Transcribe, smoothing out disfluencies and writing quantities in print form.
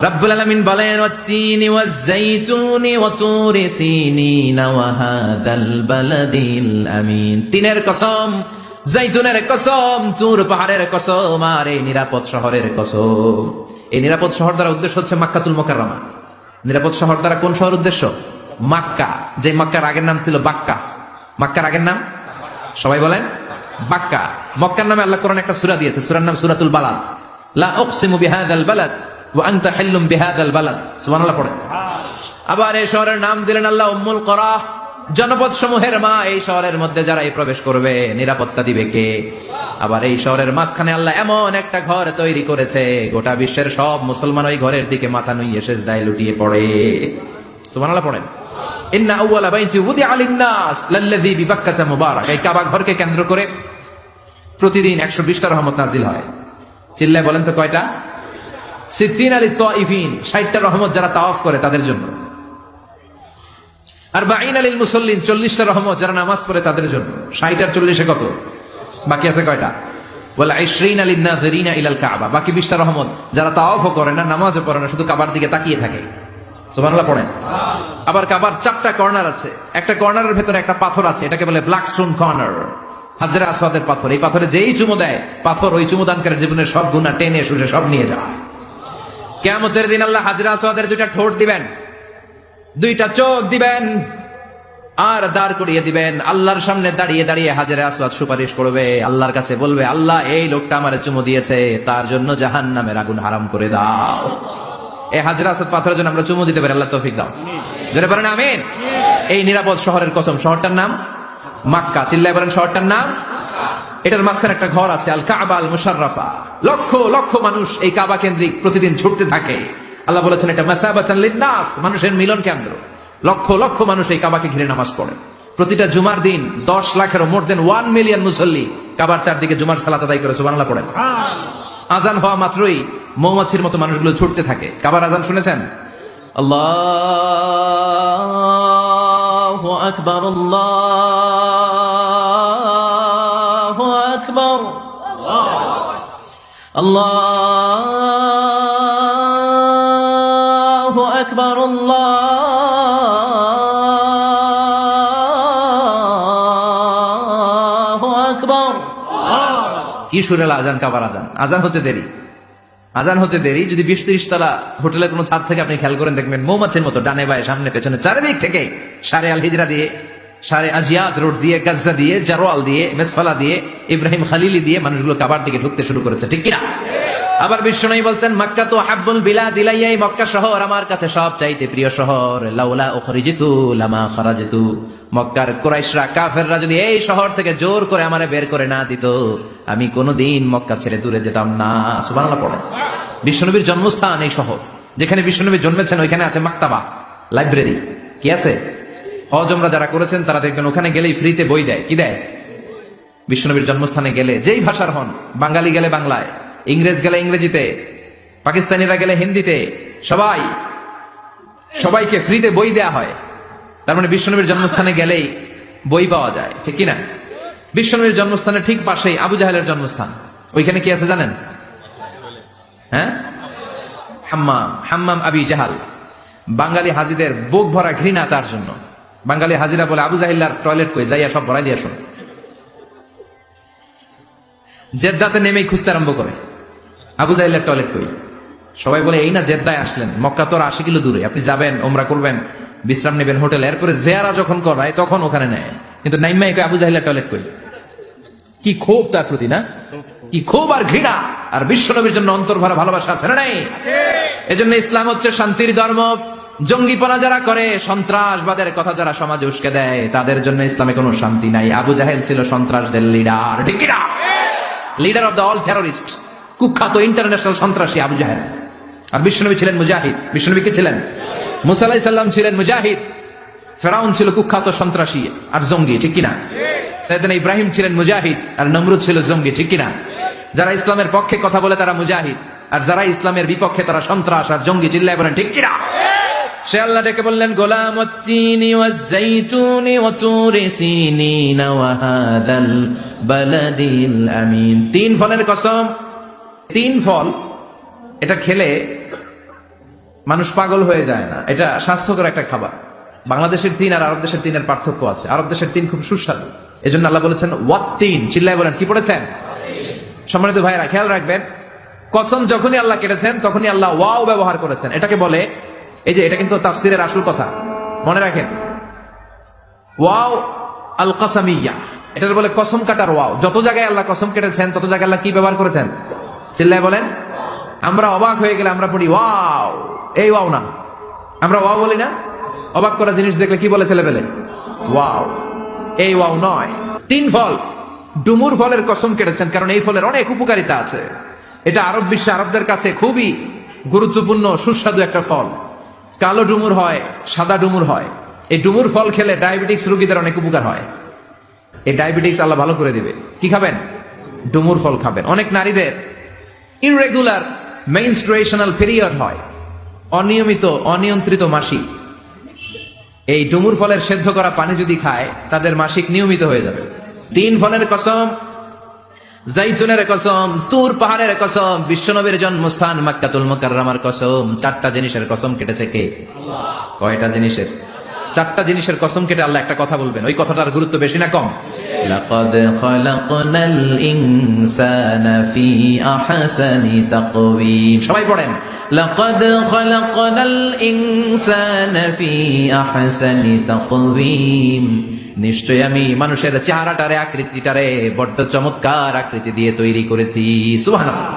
রাব্বুল আলামিন বলেন ওয়াত-তিনি ওয়াজ-যাইতুনি ওয়া তুরি সিনিনা ওয়া হাদাল বালাদিল আমিন। তিনের কসম, যাইতুনের কসম, তুর পাহাড়ের কসম, আর এই নিরাপদ শহরের কসম। এই নিরাপদ শহর দ্বারা উদ্দেশ্য হচ্ছে মাক্কাতুল মুকাররমা। নিরাপদ শহর দ্বারা কোন শহর উদ্দেশ্য? মক্কা। যে মক্কার আগের নাম ছিল বাক্কা। মক্কার আগের নাম সবাই বলেন বাক্কা। মক্কার নামে আল্লাহ কোরআনে একটা সূরা দিয়েছে, সূরার নাম সূরাতুল বালাদ। লা উকসিমু বিহাদাল বালাদ ওয়া আনতা হিল্লুম বিহাদাল বালাদ। সুবহানাল্লাহ পড়েন। আবার এই শহরের নাম দিলেন আল্লাহ উম্মুল কুরা, জনপদ সমূহের মা। এই শহরের মধ্যে যারা এই প্রবেশ করবে নিরাপত্তা দিবে কে? আবার এই শহরের মাঝখানে আল্লাহ এমন একটা ঘর তৈরি করেছে, গোটা বিশ্বের সব মুসলমান ওই ঘরের দিকে মাথা নুইয়ে সেজদায় লুটিয়ে পড়ে। সুবহানাল্লাহ পড়েন। ইন্না আউওয়ালা বাইতি উদিআ লিন-নাস লাল্লাযী বিবাক্কাতা মুবারাক। এই কাবা ঘরকে কেন্দ্র করে প্রতিদিন 120টা রহমত নাজিল হয়। চিল্লায় বলেন তো কয়টা? 60 লিত-তাইফিন, 60টা রহমত যারা তাওয়াফ করে তাদের জন্য। 40 লিল মুসাল্লিন, 40টা রহমত যারা নামাজ পড়ে তাদের জন্য। 60 আর 40 কত? বাকি আছে কয়টা? ওয়াল 20 লিন-নাযিরিনা ইলাল কাবা, বাকি 20টা রহমত যারা তাওয়াফও করে না, নামাজও পড়ে না, শুধু কাবার দিকে তাকিয়ে থাকে। সুবহানাল্লাহ পড়েন। আবার কাবার 4টা কর্নার আছে, একটা কর্নারের ভেতরে একটা পাথর আছে, এটাকে বলে ব্ল্যাক স্টোন কর্নার, হাজরে আসওয়াদের পাথর। এই পাথরে যেই চুমু দেয়, পাথর ওই চুমুদানকারীর জীবনের সব গুনাহ টেনে শুষে সব নিয়ে যায়। কিয়ামতের দিন আল্লাহ হাজরে আসওয়াদের 2টা ঠোঁট দিবেন, 2টা চোখ দিবেন, আর দাঁড় করিয়ে দিবেন। আল্লাহর সামনে দাঁড়িয়ে দাঁড়িয়ে হাজরে আসওয়াদ সুপারিশ করবে, আল্লাহর কাছে বলবে, আল্লাহ এই লোকটা আমারে চুমু দিয়েছে, তার জন্য জাহান্নামের আগুন হারাম করে দাও। এই হাজরে আসওয়াদ পাথরের জন্য আমরা চুমু দিতে পারি, আল্লাহ তৌফিক দাও। জোরে বলেন আমিন। এই নিরাপদ শহরের কসম, শহরটার নাম মক্কা। চিল্লায় বলেন শহরটার নাম। এটার মাঝখানে একটা ঘর আছে, আল কাবা আল মুশাররাফা। লক্ষ লক্ষ মানুষ এই কাবা কেন্দ্রিক প্রতিদিন ছুটতে থাকে। আল্লাহ বলেছেন এটা মাসাবাতান লিন-নাস, মানুষের মিলন কেন্দ্র। লক্ষ লক্ষ মানুষ এই কাবাকে ঘিরে নামাজ পড়ে। প্রতিটা জুমার দিন 10 লাখেরও মোর দেন 1 মিলিয়ন মুসল্লি কাবার চারদিকে জুমার সালাত আদায় করে। সুবহানাল্লাহ পড়েন। আজান হওয়া মাত্রই মৌমাছির মতো মানুষগুলো ছুটতে থাকে। কাবার আজান শুনেছেন? আল্লাহু আকবার, আল্লাহু আকবার, আল্লাহু আকবার, আল্লাহু আকবার। কি সুরেলা আজান, কাবার আজান। আজান হতে দেরি, আজান হতে দেরি। যদি 20-30 তলা হোটেলের কোনো ছাদ থেকে আপনি খেয়াল করেন, দেখবেন মৌমাছির মতো ডানে বায়ে সামনে পেছনে চারিদিক থেকে সারে আল হিজরা দিয়ে, সারে আজিয়াদ রোড দিয়ে, গাজ্জা দিয়ে, জারোয়াল দিয়ে, মেসফালা দিয়ে, ইব্রাহিম খালিলি দিয়ে মানুষগুলো কাবার দিকে ঢুকতে শুরু করেছে, ঠিক কিনা? আবার বিশ্বনবী বলতেন, মক্কা তো হাব্বুল বিলাদ ইলাইয়া, এই মক্কা শহর আমার কাছে সব চাইতে প্রিয় শহর। লাউলা উখরিজিতু লামা খারাজতু, মক্কার কুরাইশরা কাফেররা যদি এই শহর থেকে জোর করে আমারে বের করে না দিত, আমি কোনোদিন মক্কা ছেড়ে দূরে যেতাম না। সুবহানাল্লাহ পড়ে। বিশ্বনবীর জন্মস্থান এই শহর, যেখানে বিশ্বনবী জন্মেছেন ওইখানে আছে মাকতাবা, লাইব্রেরি। কি আছে? হজ ওমরা যারা করেছেন তারা দেখবেন ওখানে গেলেই ফ্রিতে বই দেয়। কি দেয়? বিশ্বনবীর জন্মস্থানে গেলে যেই ভাষার হন, বাঙালি গেলে বাংলায়, ইংরেজ গেলে ইংরেজিতে, পাকিস্তানিরা গেলে হিন্দিতে, সবাইকে ফ্রিতে বই দেয়া হয়। তার মানে বিশ্বনবীর জন্মস্থানে গেলেই বই পাওয়া যায়, ঠিক কিনা? বিশ্বনবীর জন্মস্থানের ঠিক পাশেই আবু জাহেলের জন্মস্থান। ওইখানে কি আছে জানেন? হ্যাঁ, হাম্মাম আবি জাহাল। বাঙালি হাজিদের বুক ভরা ঘৃণা তার জন্য। বাঙালি হাজিরা বলে, আবু জাহিল্লার টয়লেট কই, যাইয়া সব ভরাই দিয়ে আসুন। জেদ্দাতে নেমেই খুঁজতে আরম্ভ করে, আবু জাহিল্লার টয়লেট কই। সবাই বলে, এই না জেদ্দায় আসলেন, মক্কা তো 80 কিলো দূরে, আপনি যাবেন, ওমরা করবেন, বিশ্রাম নেবেন হোটেলে, এরপরে জিয়ারা যখন করায় তখন ওখানে নেয়। কিন্তু নাইমাই কই, আবু জাহিল্লার টয়লেট কই। কি ক্ষোভ তার প্রতি, না? কি ক্ষোভ আর ঘৃণা। আর বিশ্বনবীর জন্য অন্তর ভরা ভালোবাসা আছে না নাই? এজন্য ইসলাম হচ্ছে শান্তির ধর্ম। জঙ্গিপনা যারা করে, সন্ত্রাসবাদের কথা যারা সমাজে উস্কে দেয়, তাদের জন্য ইসলামে কোনো শান্তি নাই। আবু জাহেল ছিল সন্ত্রাসদের লিডার, ঠিক কিনা? Leader of the all terrorist, কুখ্যাত ইন্টারন্যাশনাল সন্ত্রাসী আবু জাহেল। আর বিশ্বনবী ছিলেন মুজাহিদ। বিশ্বনবী কি ছিলেন? মুসা আলাইহিস সালাম ছিলেন মুজাহিদ। ফেরাউন ছিল কুখ্যাত সন্ত্রাসী আর জঙ্গি, ঠিক কিনা? সাইয়েদনা ইব্রাহিম ছিলেন মুজাহিদ আর নমরুদ ছিল জঙ্গি, ঠিক কিনা? যারা ইসলামের পক্ষে কথা বলে তারা মুজাহিদ, আর যারা ইসলামের বিপক্ষে তারা সন্ত্রাস আর জঙ্গি। চিল্লায় বলেন ঠিক কিনা? সে আল্লাহ ডেকে বললেন, গোলামুত-তিনি ওয়াজ-যাইতুনি ওয়া তুরি সিনিনা ওয়া হাদাল বালাদিল আমিন। 3 ফলের কসম। 3 ফল, এটা খেলে মানুষ পাগল হয়ে যায় না, এটা স্বাস্থ্যকর একটা খাবার। বাংলাদেশের তিন আর আরব দেশের তিনের পার্থক্য আছে। আরব দেশের তিন খুব সুস্বাদু, এজন্য আল্লাহ বলেছেন ওয়াত্তিন। চিল্লায় বলেন, কি পড়েছেন? সম্মানিত ভাইরা খেয়াল রাখবেন, কসম যখনই আল্লাহ কেটেছেন তখনই আল্লাহ ওয়াও ব্যবহার করেছেন। এটাকে বলে, এই যে এটা কিন্তু তাফসিরের আসল কথা, মনে রাখেন, ওয়াও আল কাসামিয়া, এটার বলে কসম কাটার ওয়াও। যত জায়গায় আল্লাহ কসম কেটেছেন তত জায়গায় আল্লাহ কি ব্যবহার করেছেন? চিল্লায় বলেন। আমরা অবাক হয়ে গেলে আমরা পড়ি ওয়াও, এই ওয়াও না, আমরা ওয়াও বলি না? অবাক করা জিনিস দেখলে কি বলে ছেলেবেলে? ওয়াও, এই ওয়াও নয়। তিন ফল, ডুমুর ফলের কসম কেটেছেন কারণ এই ফলের অনেক উপকারিতা আছে। এটা আরব বিশ্বে আরবদের কাছে খুবই গুরুত্বপূর্ণ সুস্বাদু একটা ফল। কালো ডুমুর হয়, সাদা ডুমুর হয়। এই ডুমুর ফল খেলে ডায়াবেটিক্স রোগীদের অনেক উপকার হয়। এই ডায়াবেটিক্স আল্লাহ ভালো করে দিবে। কি খাবেন? ডুমুর ফল খাবেন। অনেক নারীদের ইররেগুলার মেনস্ট্রুয়েশনাল পিরিয়ড হয়, অনিয়মিত অনিয়ন্ত্রিত মাসিক। এই ডুমুর ফলের সেদ্ধ করা পানি যদি খায় তাদের মাসিক নিয়মিত হয়ে যাবে। তিন ফলের কসম, জাইতুনের কসম, তুর পাহাড়ের কসম, বিশ্বনবীর জন্মস্থান মক্কাতুল মুকাররমার কসম। চারটা জিনিসের কসম কেটেছে কে? কয়টা জিনিসের? চারটা জিনিসের কসম কেটে আল্লাহ একটা কথা বলবেন। ওই কথাটার গুরুত্ব বেশি না কম? লাকাদ খালাকনাল ইনসানা ফি আহসানি তাকওয়িম। সবাই পড়েন, লাকাদ খালাকনাল ইনসানা ফি আহসানি তাকওয়িম। নিশ্চয় আমি মানুষের চেহারাটারে, আকৃতিটারে বড্ড চমৎকার আকৃতি দিয়ে তৈরি করেছি। সুবহানাল্লাহ।